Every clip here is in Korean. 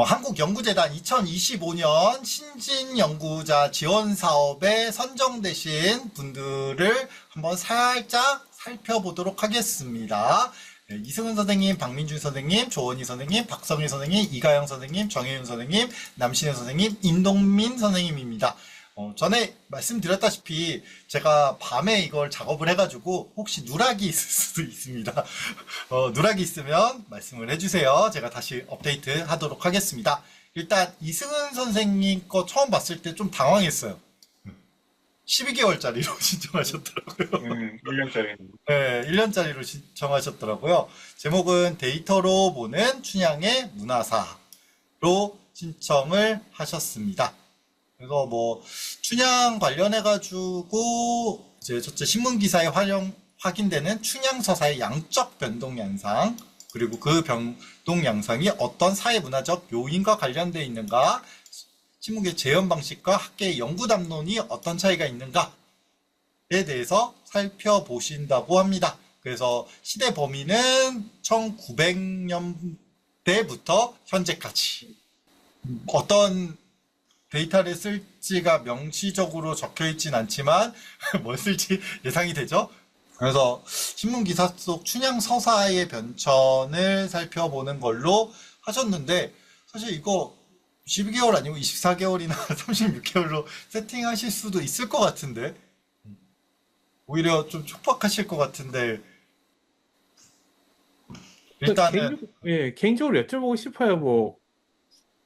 한국연구재단 2025년 신진연구자 지원사업에 선정되신 분들을 한번 살짝 살펴보도록 하겠습니다. 네, 이승은 선생님, 박민준 선생님, 조원희 선생님, 박성일 선생님, 이가영 선생님, 정혜윤 선생님, 남신혜 선생님, 인동민 선생님입니다. 전에 말씀드렸다시피 제가 밤에 이걸 작업을 해가지고 혹시 누락이 있을 수도 있습니다. 누락이 있으면 말씀을 해주세요. 제가 다시 업데이트 하도록 하겠습니다. 일단 이승은 선생님 거 처음 봤을 때 좀 당황했어요. 12개월짜리로 신청하셨더라고요. 1년짜리. 네, 1년짜리로 신청하셨더라고요. 제목은 데이터로 보는 춘향의 문화사로 신청을 하셨습니다. 그래서 뭐 춘향 관련해가지고 이제 첫째 신문 기사에 확인되는 춘향 서사의 양적 변동 양상, 그리고 그 변동 양상이 어떤 사회 문화적 요인과 관련되어 있는가, 신문계 재현 방식과 학계의 연구 담론이 어떤 차이가 있는가에 대해서 살펴보신다고 합니다. 그래서 시대 범위는 1900년대부터 현재까지 어떤 데이터를 쓸지가 명시적으로 적혀 있진 않지만 뭘 쓸지 예상이 되죠. 그래서 신문 기사 속 춘향 서사의 변천을 살펴보는 걸로 하셨는데, 사실 이거 12개월 아니고 24개월이나 36개월로 세팅하실 수도 있을 것 같은데, 오히려 좀 촉박하실 것 같은데, 일단은 개인적으로 여쭤보고 싶어요. 뭐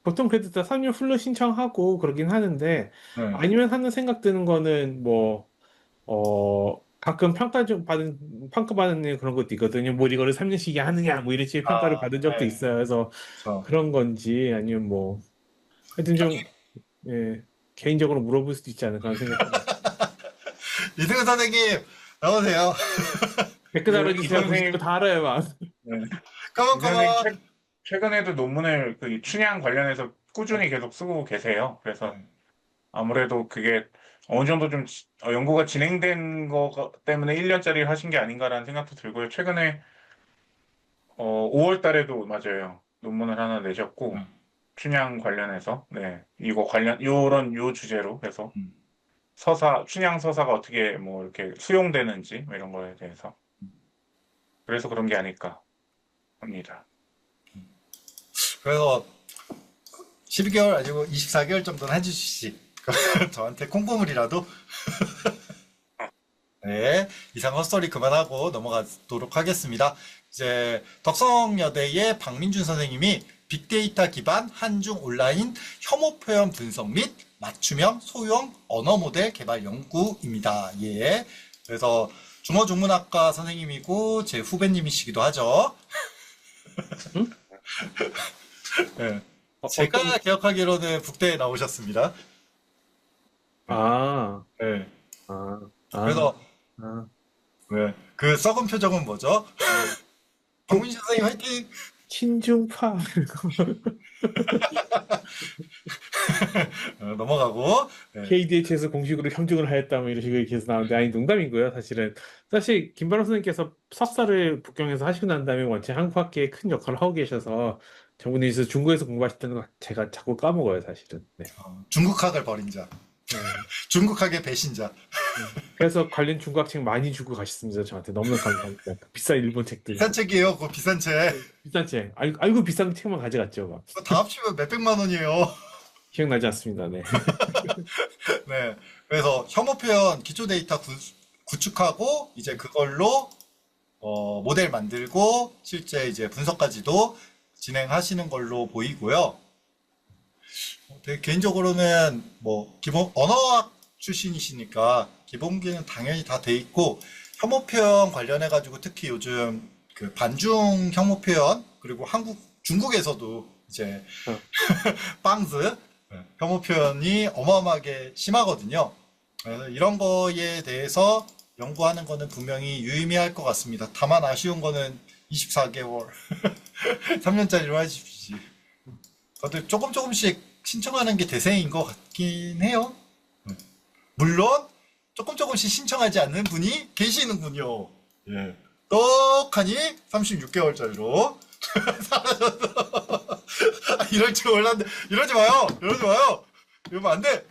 보통 그래도 다 3년 훌로 신청하고 그러긴 하는데, 네. 아니면 하는 생각 드는 거는 뭐 가끔 평가받는 그런 것도 있거든요. 뭐 이거를 3년씩이 하느냐 뭐 이런 식의 평가를 받은 적도 네. 있어요. 그래서 그렇죠. 그런 건지, 아니면 뭐 하여튼 좀 개인적으로 물어볼 수도 있지 않을까 하는 생각합니다. 이승은 선생님 나오세요. 댓글 달아주세요. 이 선생님- 보시고 다 알아요, 막. 까만까만. 최근에도 논문을 그 춘향 관련해서 꾸준히 계속 쓰고 계세요. 그래서 아무래도 그게 어느 정도 좀 연구가 진행된 거 때문에 1년짜리 하신 게 아닌가라는 생각도 들고요. 최근에 5월 달에도 맞아요. 논문을 하나 내셨고, 춘향 관련해서, 네, 이거 요 주제로 해서 춘향 서사가 어떻게 뭐 이렇게 수용되는지 뭐 이런 거에 대해서, 그래서 그런 게 아닐까 합니다. 그래서 12개월 아니고 24개월 정도는 해주시지. 저한테 콩고물이라도. 네, 이상 헛소리 그만하고 넘어가도록 하겠습니다. 이제 덕성여대의 박민준 선생님이 빅데이터 기반 한중 온라인 혐오 표현 분석 및 맞춤형 소형 언어 모델 개발 연구입니다. 예. 그래서 중어중문학과 선생님이고 제 후배님이시기도 하죠. 네. 제가 기억하기로는 북대에 나오셨습니다. 아, 네. 아, 그래서 아. 네. 그 썩은 표정은 뭐죠? 박민준 선생님 화이팅! 친중파. 넘어가고. 네. KDH에서 공식으로 형증을 하였다 뭐 이런 식으로 계속 나오는데, 아니 농담이고요. 사실 김바로 선생님께서 석사를 북경에서 하시고 난 다음에 원체 한국학계에 큰 역할을 하고 계셔서 정부에서 중국에서 공부하셨다는 거 제가 자꾸 까먹어요, 사실은. 네. 중국학을 버린 자. 중국학의 배신자. 그래서 관련 중국학 책 많이 주고 가셨습니다. 저한테 너무나 감사합니다. 비싼 일본 책들. 비싼 책이에요. 그거 비싼 책. 비싼 책. 알고 비싼 책만 가져갔죠. 막. 그거 다 합치면 몇백만 원이에요. 기억나지 않습니다. 네. 네. 그래서 혐오 표현 기초 데이터 구축하고 이제 그걸로 모델 만들고 실제 이제 분석까지도 진행하시는 걸로 보이고요. 되게 개인적으로는 뭐 기본 언어학 출신이시니까 기본기는 당연히 다 돼 있고, 혐오 표현 관련해 가지고 특히 요즘 그 반중 혐오 표현, 그리고 중국에서도 이제 빵스 혐오 표현이 어마어마하게 심하거든요. 그래서 이런 거에 대해서 연구하는 거는 분명히 유의미할 것 같습니다. 다만 아쉬운 거는 24개월 3년짜리로 하십시오. 다들 조금씩 신청하는 게 대세인 것 같긴 해요. 물론 조금씩 신청하지 않는 분이 계시는군요. 예. 떡하니 36개월짜리로 사라졌어. 이럴 줄 몰랐는데 이러지 마요. 이러지 마요. 이러면 안 돼.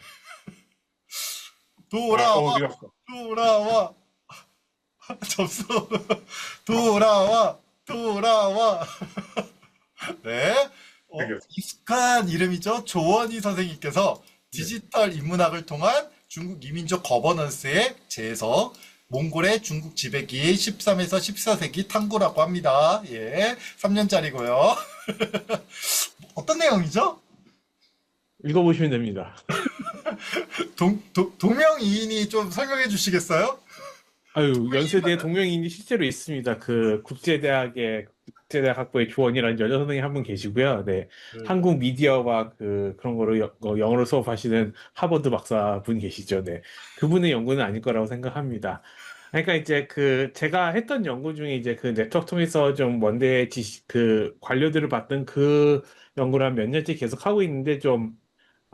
돌아와. 어디 갔어? 돌아와. 접수. 돌아와. 네. 되게 익숙한 이름이죠. 조원희 선생님께서 디지털 인문학을 통한 중국 이민족 거버넌스의 재해석, 몽골의 중국 지배기 13에서 14세기 탐구라고 합니다. 예, 3년짜리고요. 어떤 내용이죠? 읽어보시면 됩니다. 동명이인이 좀 설명해 주시겠어요? 아유, 연세대에 동명이인이 실제로 있습니다. 그 국제대학 학부의 조원이라는 여자 선생님 한 분 계시고요. 네. 한국 미디어와 그런 거로 영어로 수업하시는 하버드 박사 분 계시죠. 네. 그분의 연구는 아닐 거라고 생각합니다. 그러니까 이제 제가 했던 연구 중에 이제 그 네트워크 통해서 좀 원대 관료들을 받던 그 연구를 한 몇 년째 계속 하고 있는데 좀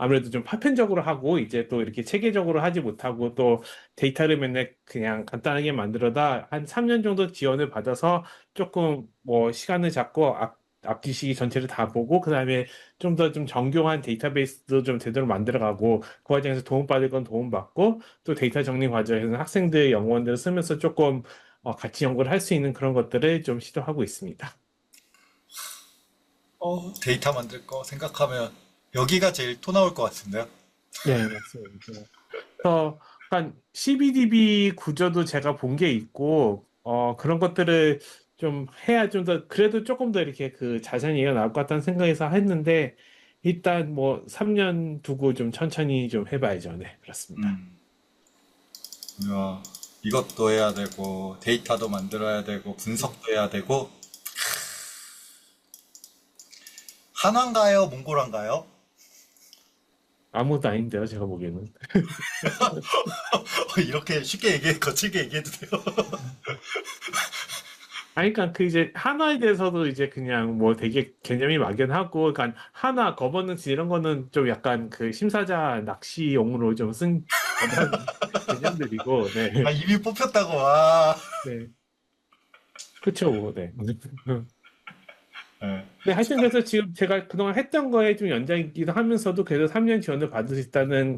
아무래도 좀 파편적으로 하고 이제 또 이렇게 체계적으로 하지 못하고 또 데이터를 맨날 그냥 간단하게 만들어다 한 3년 정도 지원을 받아서 조금 뭐 시간을 잡고 앞뒤시기 전체를 다 보고 그다음에 좀 더 좀 정교한 데이터베이스도 좀 제대로 만들어가고 그 과정에서 도움받을 건 도움받고 또 데이터 정리 과정에서는 학생들 연구원들을 쓰면서 조금 같이 연구를 할 수 있는 그런 것들을 좀 시도하고 있습니다. 데이터 만들 거 생각하면 여기가 제일 토 나올 것 같은데요. 네, 맞습니다. 한 CBDB 구조도 제가 본 게 있고, 그런 것들을 좀 해야 좀 더, 그래도 조금 더 이렇게 자세한 얘기가 나올 것 같다는 생각에서 했는데, 일단 뭐 3년 두고 좀 천천히 좀 해봐야죠. 네, 그렇습니다. 이것도 해야 되고 데이터도 만들어야 되고 분석도 해야 되고 한화인가요? 몽골화인가요? 아무것도 아닌데요, 제가 보기에는. 이렇게 쉽게 거칠게 얘기해도 돼요. 아니, 그러니까 이제 한화에 대해서도 이제 그냥 뭐 되게 개념이 막연하고, 그러니까 한화 거버넌스 이런 거는 좀 약간 심사자 낚시용으로 좀 쓴 그런 개념들이고, 네. 이미 뽑혔다고, 와. 네. 그쵸, 뭐, 네. 네. 네, 하여튼 그래서 지금 제가 그동안 했던 거에 좀 연장이기도 하면서도 그래도 3년 지원을 받을 수 있다는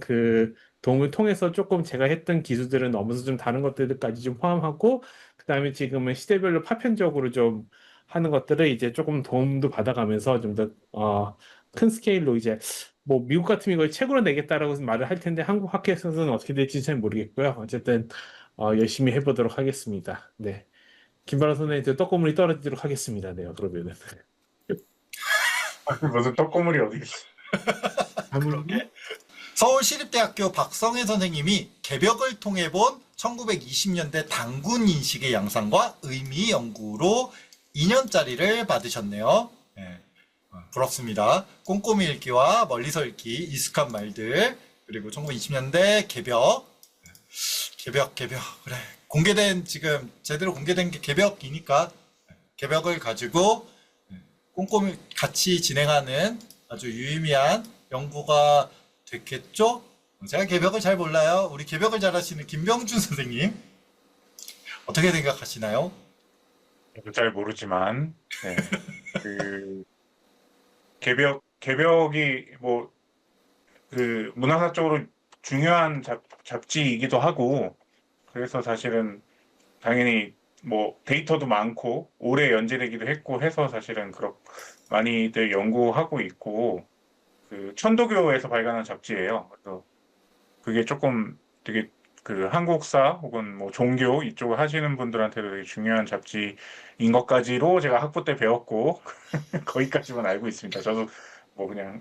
도움을 통해서 조금 제가 했던 기술들은 넘어서 좀 다른 것들까지 좀 포함하고, 그 다음에 지금은 시대별로 파편적으로 좀 하는 것들을 이제 조금 도움도 받아가면서 좀 더, 큰 스케일로 이제, 뭐, 미국 같으면 이걸 책으로 내겠다라고 말을 할 텐데, 한국 학회에서는 어떻게 될지 잘 모르겠고요. 어쨌든, 열심히 해보도록 하겠습니다. 네. 김바라 선생님, 떡고물이 떨어지도록 하겠습니다. 네, 그러면은. 무슨 떡고물이 어디 있어? 서울시립대학교 박성혜 선생님이 개벽을 통해 본 1920년대 당군 인식의 양상과 의미 연구로 2년짜리를 받으셨네요. 네. 부럽습니다. 꼼꼼히 읽기와 멀리서 읽기, 익숙한 말들, 그리고 1920년대 개벽. 그래. 지금 제대로 공개된 게 개벽이니까 개벽을 가지고 꼼꼼히 같이 진행하는 아주 유의미한 연구가 됐겠죠? 제가 개벽을 잘 몰라요. 우리 개벽을 잘 하시는 김병준 선생님 어떻게 생각하시나요? 잘 모르지만 네. 개벽이 뭐 문화사적으로 중요한 잡지이기도 하고 그래서 사실은 당연히 뭐 데이터도 많고 오래 연재되기도 했고 해서 사실은 많이들 연구하고 있고 천도교에서 발간한 잡지예요. 그래서 그게 조금 되게 한국사 혹은 뭐 종교 이쪽을 하시는 분들한테도 되게 중요한 잡지인 것까지로 제가 학부 때 배웠고 거기까지만 알고 있습니다. 저도 뭐 그냥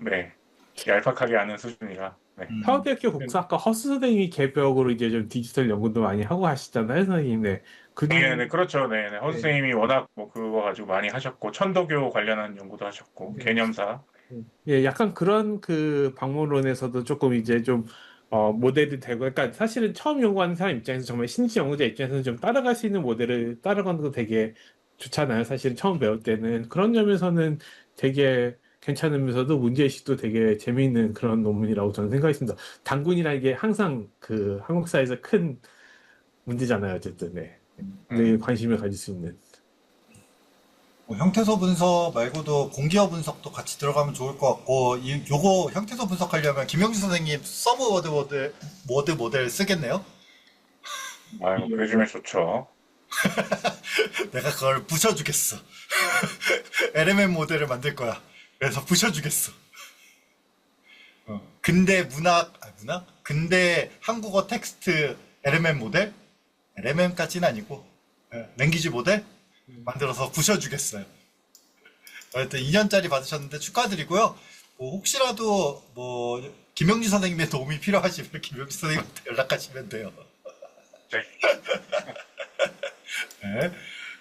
얄팍하게 아는 수준이라. 네. 서울대학교 국사학과 허수 선생님이 개벽으로 이제 좀 디지털 연구도 많이 하고 하시잖아요, 선생님. 네. 네, 그렇죠. 네, 허 선생님이 워낙 뭐 그거 가지고 많이 하셨고 천도교 관련한 연구도 하셨고 개념사. 예, 약간 그런 방문론에서도 조금 이제 좀 모델이 되고, 그러니까 사실은 처음 연구하는 사람 입장에서 정말 신지 연구자 입장에서는 좀 따라갈 수 있는 모델을 따라가는 것도 되게 좋잖아요. 사실 처음 배울 때는 그런 점에서는 되게 괜찮으면서도 문제의식도 되게 재미있는 그런 논문이라고 저는 생각했습니다. 단군이라는 게 항상 그 한국사에서 큰 문제잖아요, 어쨌든. 네. 늘 관심을 가질 수 있는. 뭐 형태소 분석 말고도 공기어 분석도 같이 들어가면 좋을 것 같고, 요거 형태소 분석하려면 김영주 선생님 서브 워드 모델 쓰겠네요? 아유, 요즘에 좋죠. 내가 그걸 부셔주겠어. LMM 모델을 만들 거야. 그래서 부셔주겠어. 근대 문학? 근대 한국어 텍스트 LMM 모델? LMM까지는 아니고, 랭귀지 모델? 만들어서 부셔주겠어요. 하여튼 2년짜리 받으셨는데 축하드리고요. 뭐 혹시라도 뭐 김영주 선생님의 도움이 필요하시면 김영주 선생님한테 연락하시면 돼요. 네. 네.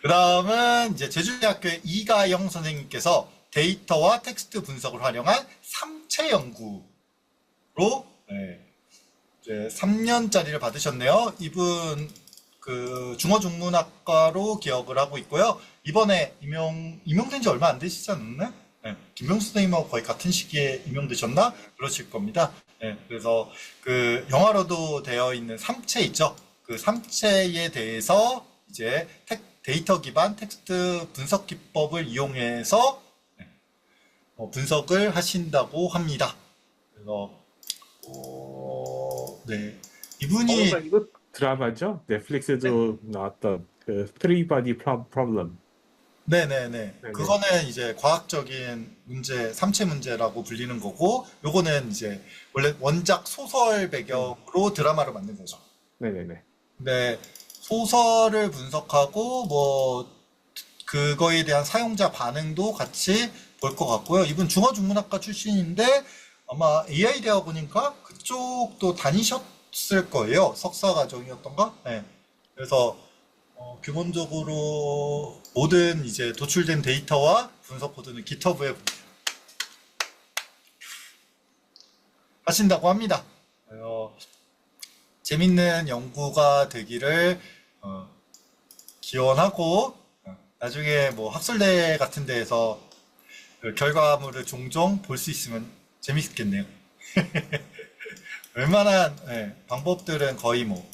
그 다음은 이제 제주대학교의 이가영 선생님께서 데이터와 텍스트 분석을 활용한 삼체 연구로 네, 이제 3년짜리를 받으셨네요. 이분 그 중어중문학과로 기억을 하고 있고요. 이번에 임용된 지 얼마 안 되시지 않나요? 네, 김명수 선생님하고 거의 같은 시기에 임용되셨나? 그러실 겁니다. 네, 그래서 그 영화로도 되어 있는 삼체 있죠? 그 삼체에 대해서 이제 데이터 기반 텍스트 분석 기법을 이용해서 분석을 하신다고 합니다. 그래서 네 이분이 이거 드라마죠? 넷플릭스에도 나왔던 그 Three Body Problem. 네네네. 그거는 이제 과학적인 문제, 삼체 문제라고 불리는 거고, 요거는 이제 원래 원작 소설 배경으로 드라마를 만든 거죠. 네네네. 근데 소설을 분석하고 뭐 그거에 대한 사용자 반응도 같이 볼 것 같고요. 이분 중어중문학과 출신인데 아마 AI 대학원인가 그쪽도 다니셨을 거예요. 석사 과정이었던가? 네. 그래서 기본적으로 모든 이제 도출된 데이터와 분석 코드는 GitHub에 하신다고 합니다. 재밌는 연구가 되기를 기원하고 나중에 뭐 학술대 같은 데에서 그 결과물을 종종 볼 수 있으면 재밌겠네요. 웬만한 방법들은 거의 뭐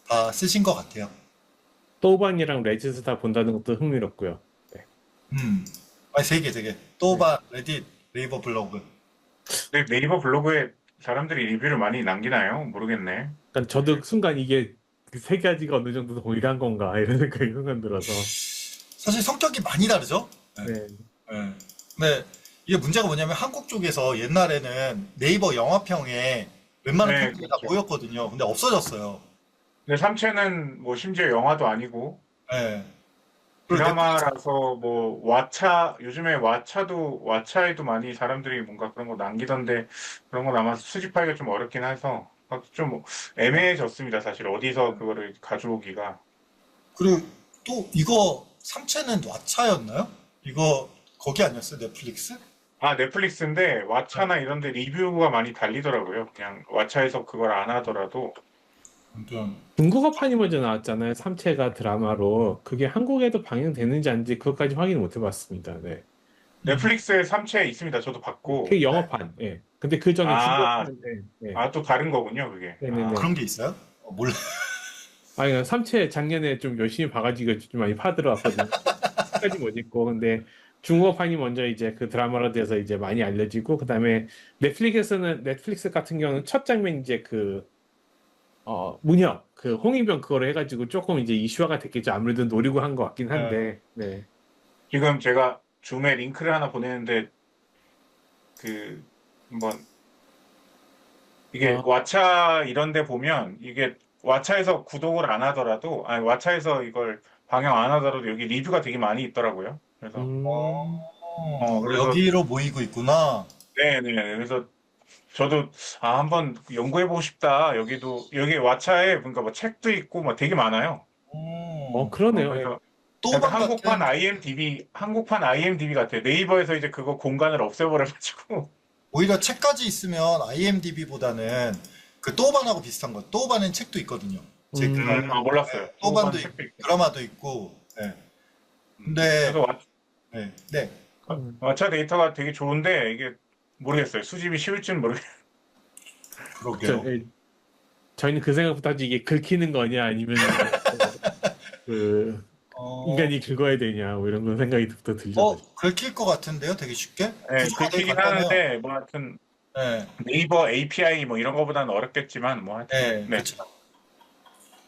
다 쓰신 것 같아요. 또반이랑 레지스 다 본다는 것도 흥미롭고요. 네. 아니 세 개. 또반, 레딧, 네이버 블로그. 근데 네이버 블로그에 사람들이 리뷰를 많이 남기나요? 모르겠네. 그러니까 저도 순간 이게 그 세 가지가 어느 정도 동일한 건가 이런 생각이 순간 들어서. 사실 성격이 많이 다르죠? 네. 네. 근데 이게 문제가 뭐냐면 한국 쪽에서 옛날에는 네이버 영화평에 웬만한 네, 평들이 다 그렇죠. 모였거든요. 근데 없어졌어요. 근데 삼체는 뭐 심지어 영화도 아니고 네. 그리고 드라마라서 뭐 요즘에 왓챠에도 많이 사람들이 뭔가 그런 거 남기던데 그런 건 아마 수집하기가 좀 어렵긴 해서 좀 애매해졌습니다. 사실 어디서 그거를 가져오기가. 그리고 또 이거 삼체는 왓챠였나요? 이거 거기 아니었어요? 넷플릭스? 아, 넷플릭스인데 왓챠나 이런 데 리뷰가 많이 달리더라고요. 그냥 왓챠에서 그걸 안 하더라도. 아무튼 중국어판이 먼저 나왔잖아요. 삼체가 드라마로. 그게 한국에도 방영되는지 아닌지 그것까지 확인을 못 해봤습니다. 네. 넷플릭스에 삼체 있습니다. 저도 봤고. 그게 영어판. 예. 근데 그 전에 아, 중국어판인데. 네. 또 다른 거군요, 그게. 네네네. 그런 게 있어요? 몰라. 아니, 삼체 작년에 좀 열심히 봐가지고 좀 많이 파들어왔거든요. 끝까지 못 읽고. 근데 중국어판이 먼저 이제 그 드라마로 돼서 이제 많이 알려지고, 그 다음에 넷플릭스 같은 경우는 첫 장면 이제 문혁, 그 홍위병 그거로 해가지고 조금 이제 이슈화가 됐겠죠. 아무래도 노리고 한 것 같긴 한데, 네. 지금 제가 줌에 링크를 하나 보내는데 그 한번 이게 어, 왓챠 이런 데 보면 이게 왓챠에서 구독을 안 하더라도 아니 왓챠에서 이걸 방영 안 하더라도 여기 리뷰가 되게 많이 있더라고요. 그래서 그래서 여기로 모이고 있구나. 네네 그래서 저도 한번 연구해보고 싶다. 여기 왓챠에 그러니까 뭐 책도 있고 뭐 되게 많아요. 그러네요. 예. 그래서 약간 또반 같은 한국판 IMDb 같아요. 네이버에서 이제 그거 공간을 없애버려가지고. 오히려 책까지 있으면 IMDb보다는 그 또반하고 비슷한 거. 또반은 책도 있거든요. 몰랐어요. 또반도 책도 있고 있고. 드라마도 있고. 네. 근데 그래서 네. 차 데이터가 되게 좋은데 이게 모르겠어요. 수집이 쉬울지는 모르겠어요. 그러게요. 저희는 그 생각부터 하지 이게 긁히는 거냐 아니면 그 어, 인간이 긁어야 되냐 뭐 이런 건 생각이부터 들죠. 사실. 긁힐 것 같은데요, 되게 쉽게? 네, 구조가 되게 긁히긴 간단해요. 하는데 뭐 하여튼 네, 네이버 API 뭐 이런 거보다는 어렵겠지만 뭐 하여튼 네, 네. 그렇죠.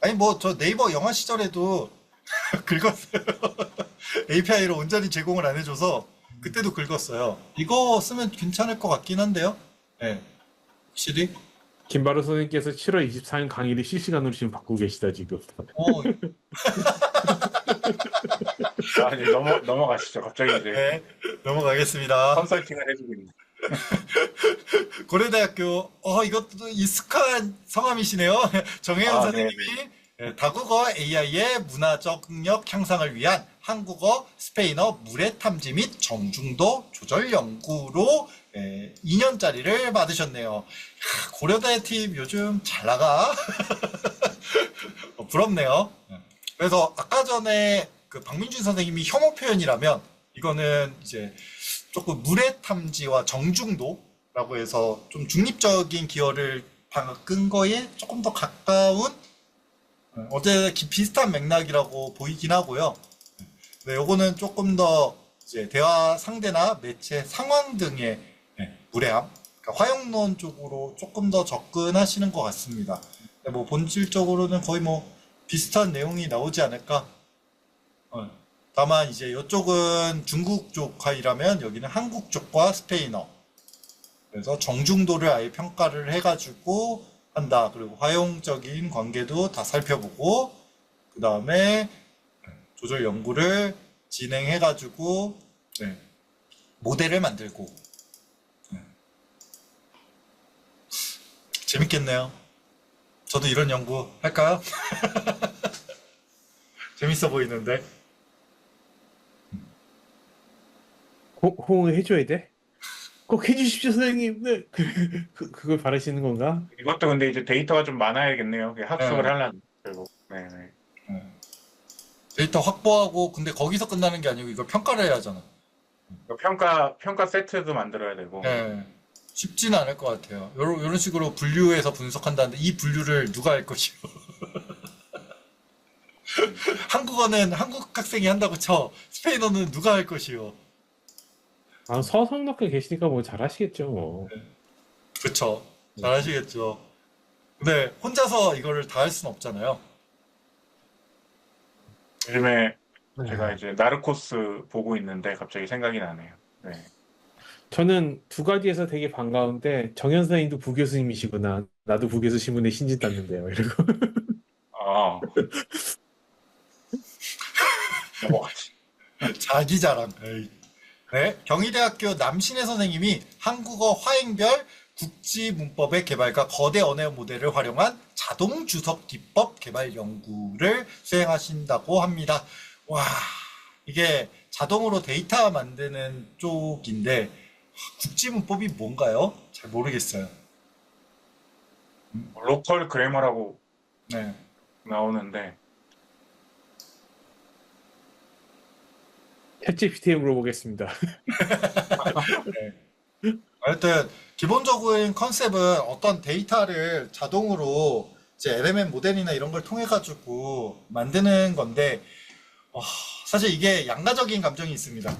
아니 뭐 저 네이버 영화 시절에도 긁었어요. API로 온전히 제공을 안 해줘서 그때도 긁었어요. 이거 쓰면 괜찮을 것 같긴 한데요. 네, 확실히. 김바로 선생님께서 7월 24일 강의를 실시간으로 지금 받고 계시다 지금. 어, 이제 넘어가시죠. 갑자기 이제 네, 넘어가겠습니다. 컨설팅을 해주고 있는. 고려대학교, 이것도 익숙한 성함이시네요. 정혜연 아, 선생님이 다국어 AI의 문화적 능력 향상을 위한 한국어, 스페인어 물의 탐지 및 정중도 조절 연구로 2년짜리를 받으셨네요. 야, 고려대 팀 요즘 잘 나가. 부럽네요. 그래서 아까 전에 그 박민준 선생님이 혐오 표현이라면 이거는 이제 조금 물의 탐지와 정중도라고 해서 좀 중립적인 기여를 바꾼 거에 조금 더 가까운 어제 비슷한 맥락이라고 보이긴 하고요. 네, 요거는 조금 더 이제 대화 상대나 매체 상황 등의 무례함, 그러니까 화용론 쪽으로 조금 더 접근하시는 것 같습니다. 뭐 본질적으로는 거의 뭐 비슷한 내용이 나오지 않을까. 다만 이제 이쪽은 중국 쪽 화이라면 여기는 한국 쪽과 스페인어. 그래서 정중도를 아예 평가를 해가지고 한다. 그리고 화용적인 관계도 다 살펴보고 그 다음에 조절 연구를 진행해가지고 모델을 만들고 재밌겠네요. 저도 이런 연구 할까요? 재밌어 보이는데. 호응을 해줘야 돼? 꼭 해주십시오 선생님. 네. 그걸 바라시는 건가? 이것도 근데 이제 데이터가 좀 많아야겠네요. 학습을 네. 하려면 결국. 네. 데이터 확보하고 근데 거기서 끝나는 게 아니고 이걸 평가를 해야 하잖아. 평가 세트도 만들어야 되고. 네. 쉽지는 않을 것 같아요. 요런 식으로 분류해서 분석한다는데 이 분류를 누가 할 것이요? 한국어는 한국 학생이 한다고 쳐. 스페인어는 누가 할 것이요? 아, 서성덕에 계시니까 뭐 잘하시겠죠 뭐. 그쵸. 잘하시겠죠. 근데 혼자서 이거를 다 할 수는 없잖아요. 요즘에 네. 제가 이제 나르코스 보고 있는데 갑자기 생각이 나네요. 네. 저는 두 가지에서 되게 반가운데 정현 선생님도 부교수님이시구나. 나도 부교수 신문에 신진 땄는데요. 이러고. 아, 넘어가지. 자기 자랑. 에이. 네, 경희대학교 남신혜 선생님이 한국어 화행별 국지 문법의 개발과 거대 언어 모델을 활용한 자동 주석 기법 개발 연구를 수행하신다고 합니다. 와, 이게 자동으로 데이터 만드는 쪽인데 국지 문법이 뭔가요? 잘 모르겠어요. 로컬 그래머라고 네. 나오는데 챗GPT에 물어보겠습니다. 네. 하여튼 기본적인 컨셉은 어떤 데이터를 자동으로 이제 LMM 모델이나 이런 걸 통해 가지고 만드는 건데 사실 이게 양가적인 감정이 있습니다.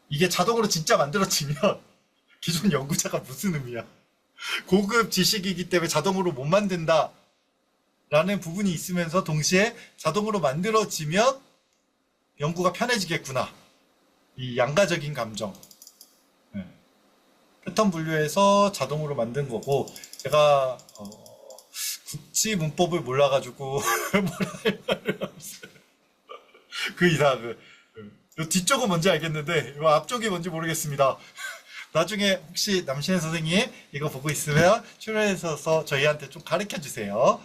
이게 자동으로 진짜 만들어지면 기존 연구자가 무슨 의미야? 고급 지식이기 때문에 자동으로 못 만든다 라는 부분이 있으면서 동시에 자동으로 만들어지면 연구가 편해지겠구나. 이 양가적인 감정. 패턴 분류해서 자동으로 만든 거고 제가 국지 문법을 몰라가지고 뭐라 할 말을 없어요. 그 이상 요 뒤쪽은 뭔지 알겠는데 요 앞쪽이 뭔지 모르겠습니다. 나중에 혹시 남신혜 선생님 이거 보고 있으면 출연해서 저희한테 좀 가르쳐 주세요.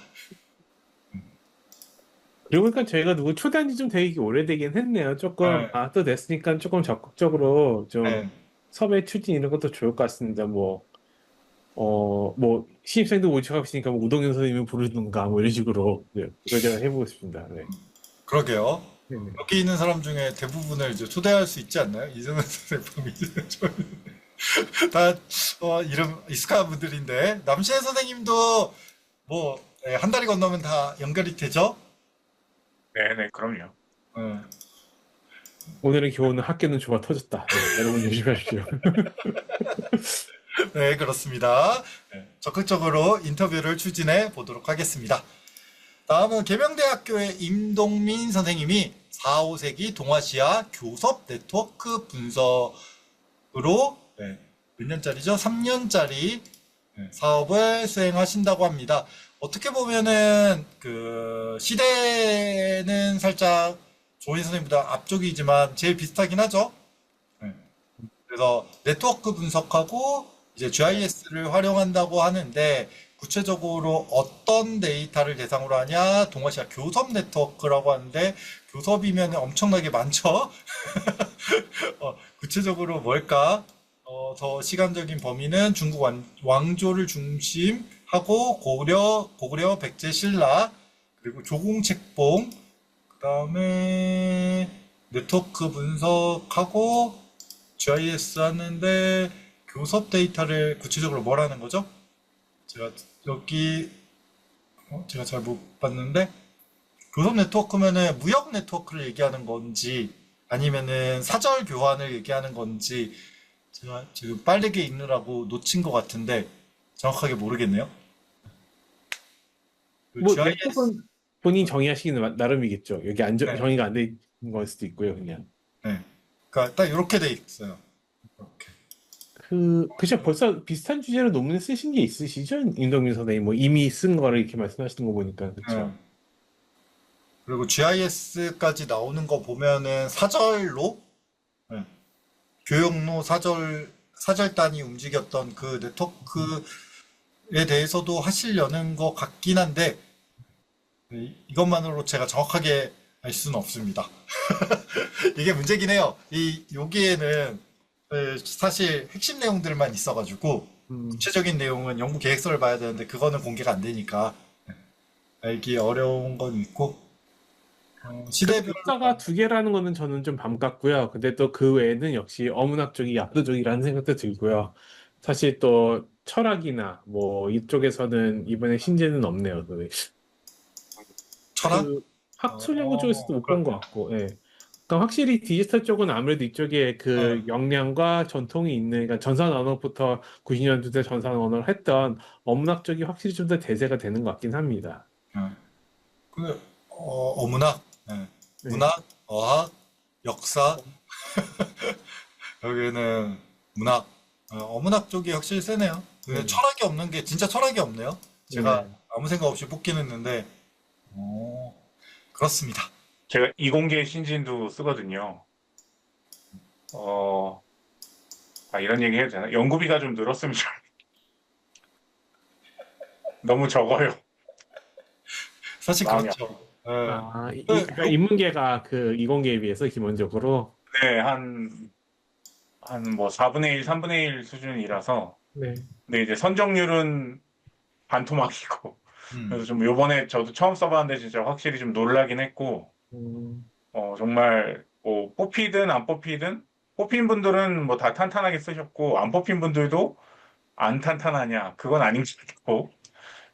그리고 보니까 저희가 누구 초대한 지 좀 되게 오래되긴 했네요. 조금, 네. 또 됐으니까 조금 적극적으로 좀 네. 섭외 추진 이런 것도 좋을 것 같습니다. 뭐, 신입생도 모집하고 있으니까 뭐 우동현 선생님을 부르든가 뭐 이런 식으로 네, 이거저거 해보고 싶습니다. 네. 그러게요. 네네. 여기 있는 사람 중에 대부분을 이제 초대할 수 있지 않나요? 이정은 선생님, 박민준 다 이름 익숙한 분들인데 남시혜 선생님도 뭐 한 달이 건너면 다 연결이 되죠? 네네, 그럼요. 네. 오늘의 교훈은 학교는 좁아 터졌다. 네, 여러분 조심하십시오. 네, 그렇습니다. 네, 적극적으로 인터뷰를 추진해 보도록 하겠습니다. 다음은 계명대학교의 임동민 선생님이 4, 5세기 동아시아 교섭 네트워크 분석으로 몇 년짜리죠? 3년짜리 사업을 수행하신다고 합니다. 어떻게 보면은 그 시대는 살짝 조인 선생님보다 앞쪽이지만 제일 비슷하긴 하죠. 네. 그래서 네트워크 분석하고 이제 GIS를 활용한다고 하는데 구체적으로 어떤 데이터를 대상으로 하냐? 동아시아 교섭 네트워크라고 하는데 교섭이면 엄청나게 많죠. 구체적으로 뭘까? 더 시간적인 범위는 중국 왕조를 중심하고 고구려, 백제, 신라, 그리고 조공책봉, 그 다음에 네트워크 분석하고 GIS 하는데 교섭 데이터를 구체적으로 뭘 하는 거죠? 제가 여기 제가 잘 못 봤는데 교섭 네트워크면은 무역 네트워크를 얘기하는 건지 아니면은 사절 교환을 얘기하는 건지 제가 지금 빠르게 읽느라고 놓친 것 같은데 정확하게 모르겠네요. 그 뭐 GIS 네트워크는 본인이 정의하시기는 나름이겠죠. 여기 네, 정의가 안 돼 있는 걸 수도 있고요, 그냥. 네. 그러니까 딱 이렇게 돼 있어요. 이렇게. 그죠. 벌써 비슷한 주제로 논문 쓰신 게 있으시죠? 임동민 선생님, 뭐 이미 쓴 거를 이렇게 말씀하시는 거 보니까, 네. 그쵸. 그리고 GIS까지 나오는 거 보면은 사절로 네. 교역로 사절단이 움직였던 그 네트워크에 대해서도 하시려는 것 같긴 한데 이것만으로 제가 정확하게 알 수는 없습니다. 이게 문제긴 해요. 여기에는 사실 핵심 내용들만 있어가지고 음, 구체적인 내용은 연구 계획서를 봐야 되는데 그거는 공개가 안 되니까 알기 어려운 건 있고 시대별로 역사가 두 개라는 거는 저는 좀 반 같고요. 근데 또 그 외에는 역시 어문학 쪽이 압도적이라는 생각도 들고요. 사실 또 철학이나 뭐 이쪽에서는 이번에 신제는 없네요. 철학? 그 학술 연구 쪽에서도 못 본 것 그렇네요. 같고, 예. 그러니까 확실히 디지털 쪽은 아무래도 이쪽에 네, 그 역량과 전통이 있는, 그러니까 전산 언어부터 90년대 전산 언어를 했던 어문학 쪽이 확실히 좀 더 대세가 되는 것 같긴 합니다. 네. 어문학, 네. 네. 문학, 어학, 역사, 여기는 문학, 어문학 쪽이 확실히 세네요. 근데 네. 철학이 없는 게 진짜 철학이 없네요. 제가 네. 아무 생각 없이 뽑긴 했는데, 오, 그렇습니다. 제가 이공계 신진도 쓰거든요. 어, 이런 얘기 해도 되나? 연구비가 좀 늘었으면 너무 적어요. 사실 마음이 그렇죠. 아프고. 네. 그러니까 인문계가 그 이공계에 비해서 기본적으로, 네, 뭐 4분의 1, 3분의 1 수준이라서. 네. 근데 이제 선정률은 반토막이고. 그래서 음, 좀 요번에 저도 처음 써봤는데 진짜 확실히 좀 놀라긴 했고, 음, 정말 뭐 뽑히든 안 뽑히든 뽑힌 분들은 뭐 다 탄탄하게 쓰셨고 안 뽑힌 분들도 안 탄탄하냐 그건 아닌 것 같고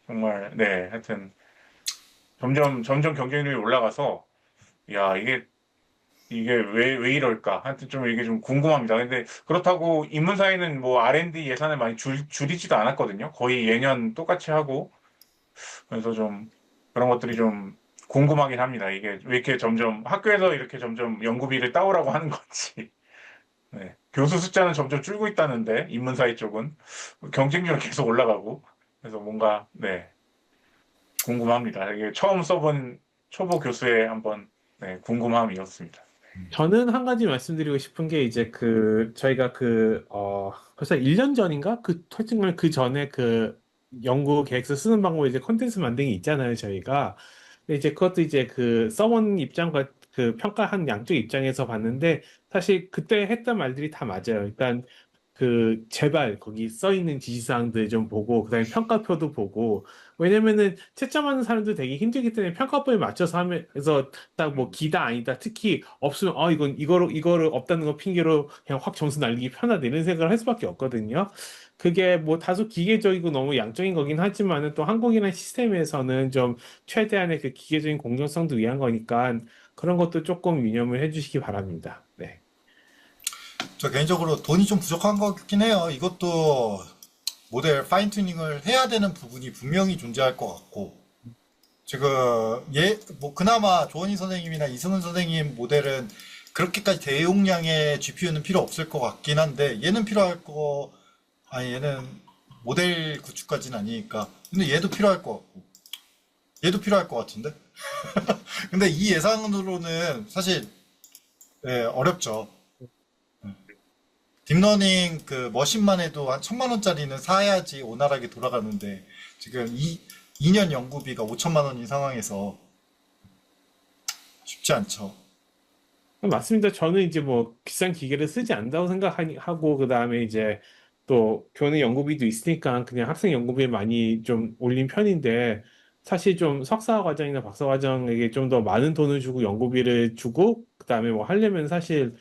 정말 네 하여튼 점점 경쟁률이 올라가서 야 이게 왜 이럴까 하여튼 좀 이게 좀 궁금합니다. 근데 그렇다고 인문사회는 뭐 R&D 예산을 많이 줄이지도 않았거든요. 거의 예년 똑같이 하고 그래서 좀 그런 것들이 좀 궁금하긴 합니다. 이게 왜 이렇게 점점 학교에서 이렇게 점점 연구비를 따오라고 하는 건지. 네. 교수 숫자는 점점 줄고 있다는데 인문사회 쪽은 경쟁률은 계속 올라가고 그래서 뭔가 네 궁금합니다. 이게 처음 써본 초보 교수의 한번 네, 궁금함이었습니다. 저는 한 가지 말씀드리고 싶은 게 이제 저희가 벌써 1년 전인가? 하여튼 그 전에 연구 계획서 쓰는 방법에 이제 콘텐츠 만든 게 있잖아요, 저희가. 근데 이제 그것도 이제 써본 입장과 평가한 양쪽 입장에서 봤는데 사실 그때 했던 말들이 다 맞아요. 일단 제발 거기 써 있는 지시사항들 좀 보고, 그다음에 평가표도 보고, 왜냐면은 채점하는 사람도 되게 힘들기 때문에 평가표에 맞춰서 하면서 딱 뭐 기다 아니다, 특히 없으면 이거를 없다는 거 핑계로 그냥 확 점수 날리기 편하다 이런 생각을 할 수밖에 없거든요. 그게 뭐 다소 기계적이고 너무 양적인 거긴 하지만은 또 한국이라는 시스템에서는 좀 최대한의 그 기계적인 공정성도 위한 거니까 그런 것도 조금 유념을 해주시기 바랍니다. 네. 저 개인적으로 돈이 좀 부족한 것 같긴 해요. 이것도 모델 파인 튜닝을 해야 되는 부분이 분명히 존재할 것 같고, 지금 뭐 그나마 조원희 선생님이나 이승훈 선생님 모델은 그렇게까지 대용량의 GPU는 필요 없을 것 같긴 한데, 얘는 얘는 모델 구축까지는 아니니까. 근데 얘도 필요할 것 같고, 얘도 필요할 것 같은데? 근데 이 예상으로는 사실, 예, 어렵죠. 딥러닝 그 머신만 해도 한 1,000만 원짜리는 사야지 원활하게 돌아가는데, 지금 2년 연구비가 5천만 원인 상황에서 쉽지 않죠. 맞습니다. 저는 이제 뭐 비싼 기계를 쓰지 않는다고 생각하고, 그 다음에 이제 또 교내 연구비도 있으니까 그냥 학생 연구비에 많이 좀 올린 편인데, 사실 좀 석사 과정이나 박사 과정에게 좀 더 많은 돈을 주고 연구비를 주고, 그 다음에 뭐 하려면 사실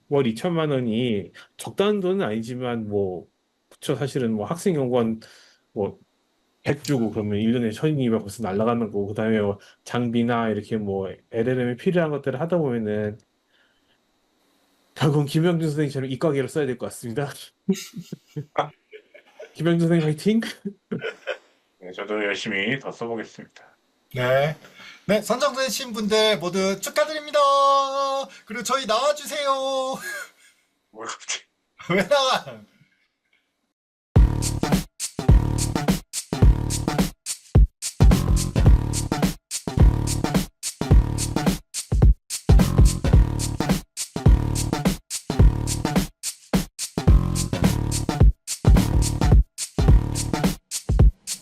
월 2천만 원이 적다는 돈은 아니지만 뭐, 그쵸. 사실은 뭐 학생 연구원 뭐 100 주고 그러면 1년에 1,200 벌써 날라가는 거고, 그 다음에 뭐 장비나 이렇게 뭐 LLM에 필요한 것들을 하다 보면은 결국은 김영준 선생님처럼 이과계로 써야 될 것 같습니다. 김영준 선생님 화이팅! 네, 저도 열심히 더 써보겠습니다. 네. 네, 선정되신 분들 모두 축하드립니다. 그리고 저희 나와주세요. 뭘 갑자기. 왜 나가?